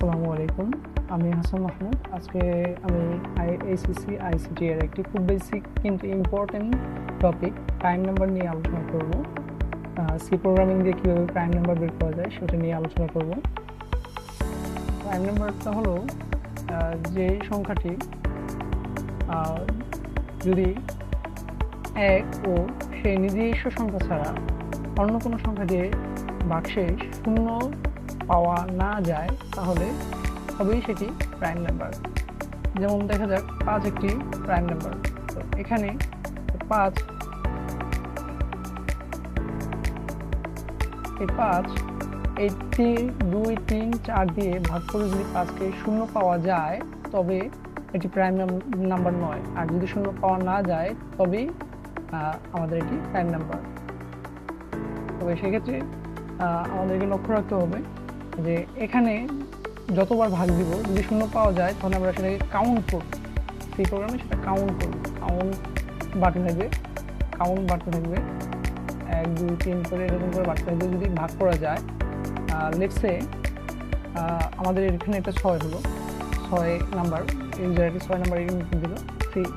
আসসালামু আলাইকুম। আমি হাসান মাহমুদ। আজকে আমি আইসিসি আইসিটি এর একটি খুব বেসিক কিন্তু ইম্পর্টেন্ট টপিক প্রাইম নাম্বার নিয়ে আলোচনা করব। সি প্রোগ্রামিং দিয়ে কীভাবে প্রাইম নাম্বার বের করা যায় সেটা নিয়ে আলোচনা করব। প্রাইম নাম্বারটা হলো যে সংখ্যাটি যদি এক ও সেই নিজস্ব সংখ্যা ছাড়া অন্য কোনো সংখ্যা দিয়ে ভাগশেষ শূন্য পাওয়া না যায় তাহলে তবেই সেটি প্রাইম নাম্বার। যেমন দেখা যাক 5 একটি প্রাইম নাম্বার। তো এখানে 5 এই 2, 3, 4 দিয়ে ভাগ করে যদি 5কে শূন্য পাওয়া যায় তবে এটি প্রাইম নাম্বার নয়, আর যদি শূন্য পাওয়া না যায় তবেই আমাদের এটি প্রাইম নাম্বার। তবে সেক্ষেত্রে আমাদেরকে লক্ষ্য রাখতে হবে যে এখানে যতবার ভাগ দিব যদি শূন্য পাওয়া যায় তাহলে আমরা সেটাকে কাউন্ট করব। সেই প্রোগ্রামে সেটা কাউন্ট করব, কাউন্ট বাড়তে থাকবে 1, 2, 3 করে এরকম করে বাড়তে থাকবে। যদি ভাগ করা যায়, লেটস সে আমাদের এখানে একটা 6 হলো, 6 নাম্বার, ইউজারটি 6 নাম্বার ইনপুট দিল 3,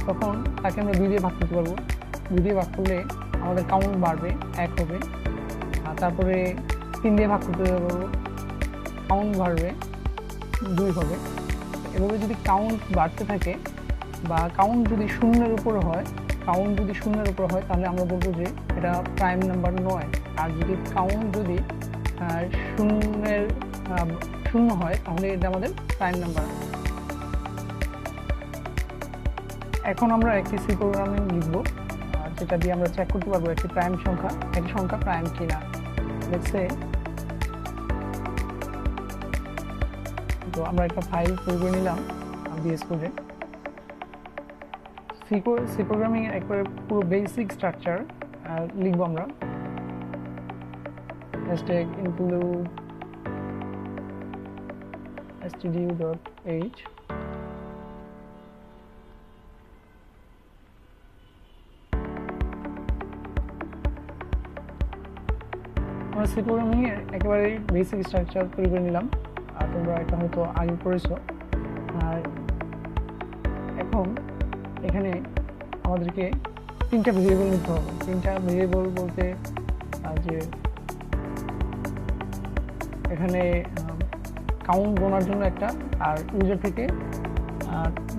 তখন তাকে আমরা 2 দিয়ে ভাগ করতে পারবো। 2 দিয়ে ভাগ করলে আমাদের কাউন্ট বাড়বে, 1 হবে। তারপরে 3 দিয়ে ভাগ করতে পারবো, কাউন্ট বাড়বে, 2 হবে। এভাবে যদি কাউন্ট বাড়তে থাকে বা কাউন্ট যদি শূন্যের উপর হয় তাহলে আমরা বলবো যে এটা প্রাইম নাম্বার নয়। আর যদি কাউন্ট যদি শূন্য হয় তাহলে এটা আমাদের প্রাইম নাম্বার। এখন আমরা একটি সি প্রোগ্রামিং লিখব যেটা দিয়ে আমরা চেক করতে পারবো একটি সংখ্যা প্রাইম কিনা। লেটস সে তো আমরা একটা ফাইল তৈরি করে নিলাম বিএস কোডে। সি প্রোগ্রামিং এর একবারে পুরো বেসিক স্ট্রাকচার লিখব আমরা। হ্যাশট্যাগ include stdio.h, আমরা সি প্রোগ্রামিং এর একেবারে বেসিক স্ট্রাকচার তৈরি করে নিলাম। আর তোমরা এটা হয়তো আগে পড়েছো। আর এখন এখানে আমাদেরকে 3টা ভেরিয়েবল নিতে হবে। 3টা ভেরিয়েবল বলতে যে এখানে কাউন্ট গোনার জন্য একটা, আর ইউজার থেকে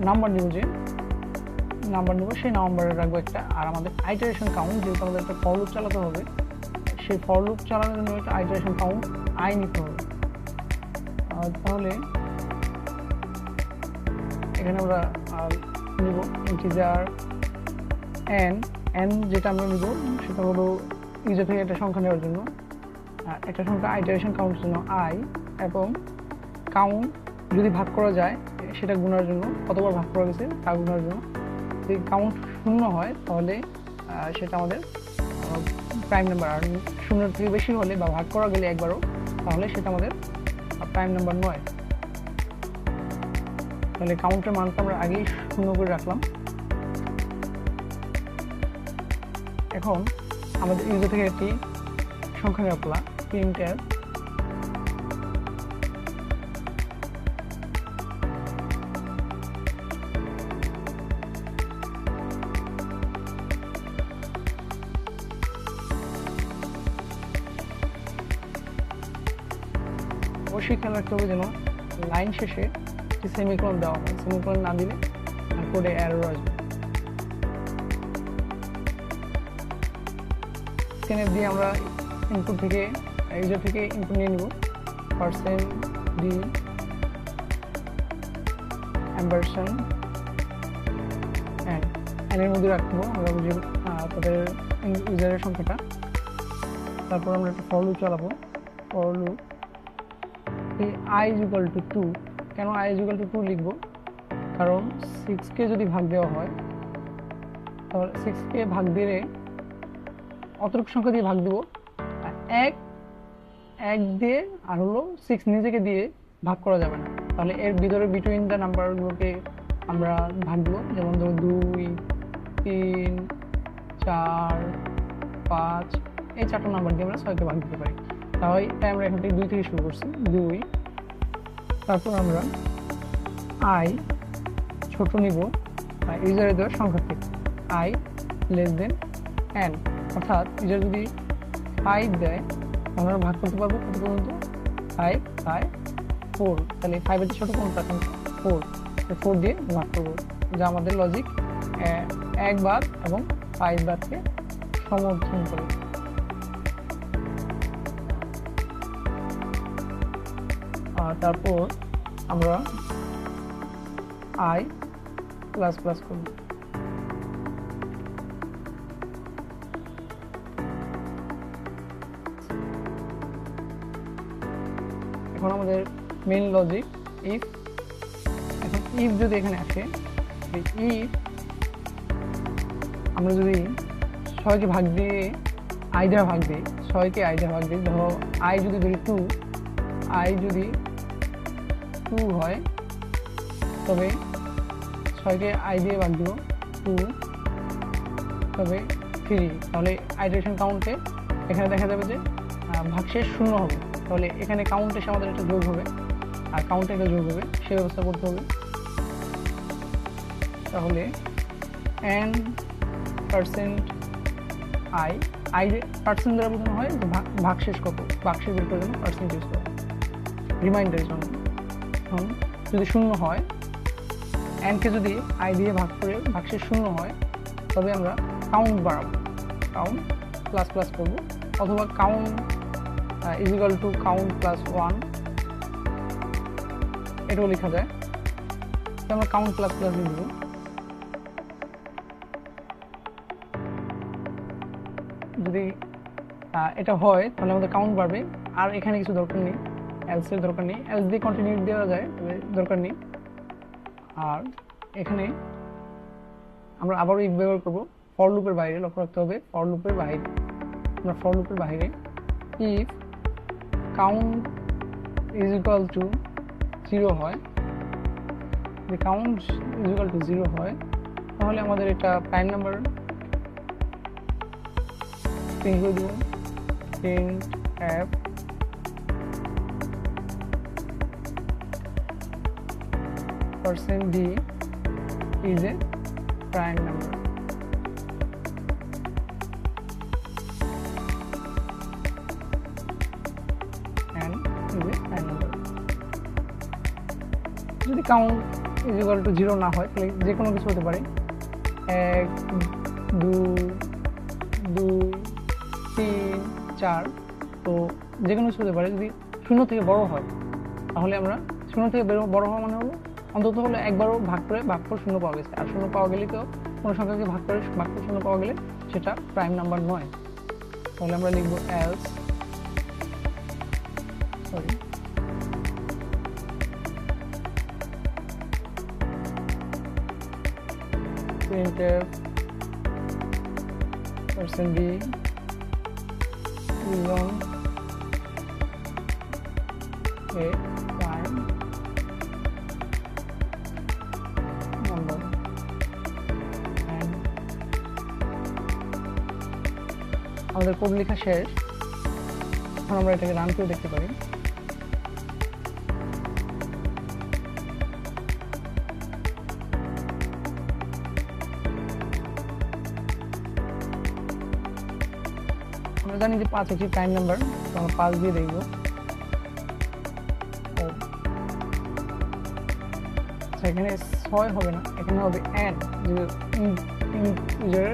নাম্বার নিব, সেই নাম্বারে রাখবো একটা। আর আমাদের আইটারেশন কাউন্ট, যেহেতু আমাদের একটা ফর লুপ চালাতে হবে, সেই ফর লুপ চালানোর জন্য একটা আইটারেশন কাউন্ট আই নিতে হবে। তাহলে এখানে আমরা নিব ইন্টিজার n, যেটা আমরা নিব সেটা হলো ইউজার থেকে একটা সংখ্যা নেওয়ার জন্য, একটা সংখ্যা আইটারেশন কাউন্টের জন্য i, এবং কাউন্ট যদি ভাগ করা যায় সেটা গুণার জন্য, কতবার ভাগ করা গেছে তা গুণার জন্য। যদি কাউন্ট শূন্য হয় তাহলে সেটা আমাদের প্রাইম নাম্বার। আর শূন্যের থেকে বেশি হলে বা ভাগ করা গেলে একবারও, তাহলে সেটা আমাদের প্রাইম নাম্বার নয়। তাহলে কাউন্টের মানটা আমরা আগেই শূন্য করে রাখলাম। এখন আমাদের ইউজার থেকে একটি সংখ্যা নেওয়া পালা, printf অবশ্যই খেয়াল রাখতে হবে যেন লাইন শেষে একটি সেমিকোলন দেওয়া হয়। সেমিকোলন না দিলে কোডে এরর আসবে। স্ক্যানএফ দিয়ে আমরা ইনপুট থেকে, ইউজার থেকে ইনপুট নিয়ে নিব, %d ampersand n এর মধ্যে রাখবো আমরা তাদের ইউজারের সংখ্যাটা। তারপর আমরা একটা ফর লুপ চালাবো। For loop i = 2। কেন i = 2 লিখবো? কারণ 6কে যদি ভাগ দেওয়া হয় তাহলে 6কে ভাগ দিলে অতটুকু সংখ্যা দিয়ে ভাগ দিব, এক দিয়ে, আর হলো 6 নিজেকে দিয়ে ভাগ করা যাবে না। তাহলে এর ভিতরে বিটুইন দ্য নাম্বারগুলোকে আমরা ভাগ দিব। যেমন ধরো 2, 3, 4, 5, এই 4টা নাম্বার দিয়ে আমরা 6কে ভাগ দিতে পারি। তাই আমরা এখান থেকে 2 থেকে শুরু করছি। 2 তারপর আমরা আই ছোট নিব ইউজারের দেওয়ার সংখ্যা থেকে, আই লেস দেন এন, অর্থাৎ ইউজার যদি 5 দেয় আমরা ভাগ করতে পারবো কত পর্যন্ত, 5 বাই 4, তাহলে 5 এর ছোট কোনটা, 4, 4 দিয়ে ভাগ করবো, যা আমাদের লজিক 1 বাদ এবং 5 বাদকে সমর্থন করে। তারপর আমরা আই প্লাস প্লাস করব, এখন আমাদের মেইন লজিক ইফ। এখন ইফ যদি এখানে আসে, ইফ আমরা যদি 6কে ভাগ দিয়ে আই দ্বারা ভাগ দিই, 6কে আই দ্বারা ভাগ দিই, ধরো আই যদি ধরি 2, আই যদি 2 হয় তবে 6কে আই দিয়ে ভাগ দিব 2, তবে 3, তাহলে আইটারেশন কাউন্টে এখানে দেখা যাবে যে ভাগশেষ 0 হবে, তাহলে এখানে কাউন্টে আমাদের এটা যোগ হবে আর কাউন্টে এটা যোগ হবে, সে ব্যবস্থা করতে হবে। তাহলে n% আই, আই পার্সেন্ট দ্বারা বোঝানো হয় যে ভাগশেষ কত, ভাগশেষ বের করার জন্য পার্সেন্ট ইউজ করা, রিমাইন্ডারের জন্য। যদি 0 হয়, এনকে যদি আই দিয়ে ভাগ করে ভাগশেষ 0 হয় তবে আমরা কাউন্ট বাড়াবো, কাউন্ট প্লাস প্লাস করবো, অথবা count is equal to count plus 1, এটাও লেখা যায়। তো আমরা কাউন্ট প্লাস প্লাস দিয়ে দেবো। যদি এটা হয় তাহলে আমাদের কাউন্ট বাড়বে, আর এখানে কিছু দরকার নেই, এলস এর দরকার নেই, এলস দিয়ে কন্টিনিউ দেওয়া যায় তবে দরকার নেই। আর এখানে আমরা আবারও ইফ ব্যবহার করবো ফর লুপের বাইরে, লক্ষ্য রাখতে হবে ফর লুপের বাইরে, আমরা ফর লুপের বাইরে if count is equal to 0 হয়, যদি কাউন্ট ইজ ইকুয়াল টু 0 হয় তাহলে আমাদের এটা প্রাইম নাম্বার প্রিন্ট করে দেব, printf %d is a prime number. And is a prime number. যদি কাউন্ট ইজ ইকুয়াল টু 0 না হয় তাহলে যে কোনো কিছু হতে পারে, 1 2 2 3 4, তো যে কোনো কিছু হতে পারে। যদি 0 থেকে বড় হয় তাহলে আমরা 0 থেকে বড় হওয়া মানে হলো অন্তত হলো একবারও ভাগফল 0 পাওয়া গেছে, আর 0 পাওয়া গেলে তো কোনো সংখ্যাকে ভাগফল 0 পাওয়া গেলে সেটা প্রাইম নাম্বার নয়। তাহলে আমরা লিখব else, sorry printf %d is on a prime number, and আমাদের কোড লেখা শেষ। এখন আমরা এটাকে রান করে দেখতে পারি। আমরা জানি যে 5 একটি প্রাইম নাম্বার, তো আমরা 5 দিয়ে দেখব। এখানে 6 হবে না, এখানে হবে n, যে ইন্টিজার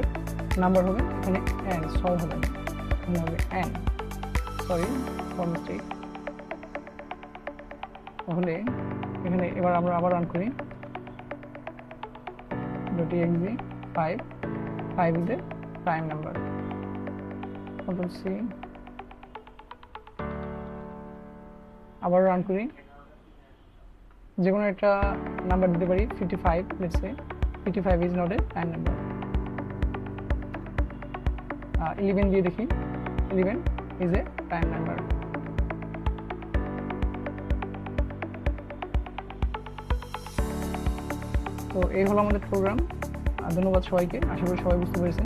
নাম্বার হবে, এখানে n 6 হবে না, এখানে হবে n, সরি ফর মিস্টেক। তাহলে এখানে এবার আমরা আবার রান করি .exe 5 is a prime number, Ctrl C, আবার রান করি, যে কোনো একটা নাম্বার দিতে পারি 55, let's say 55 is not a prime number। 11 দিয়ে দেখি, 11 is a prime number। তো এই হলো আমাদের প্রোগ্রাম। ধন্যবাদ সবাইকে, আশা করি সবাই বুঝতে পেরেছেন।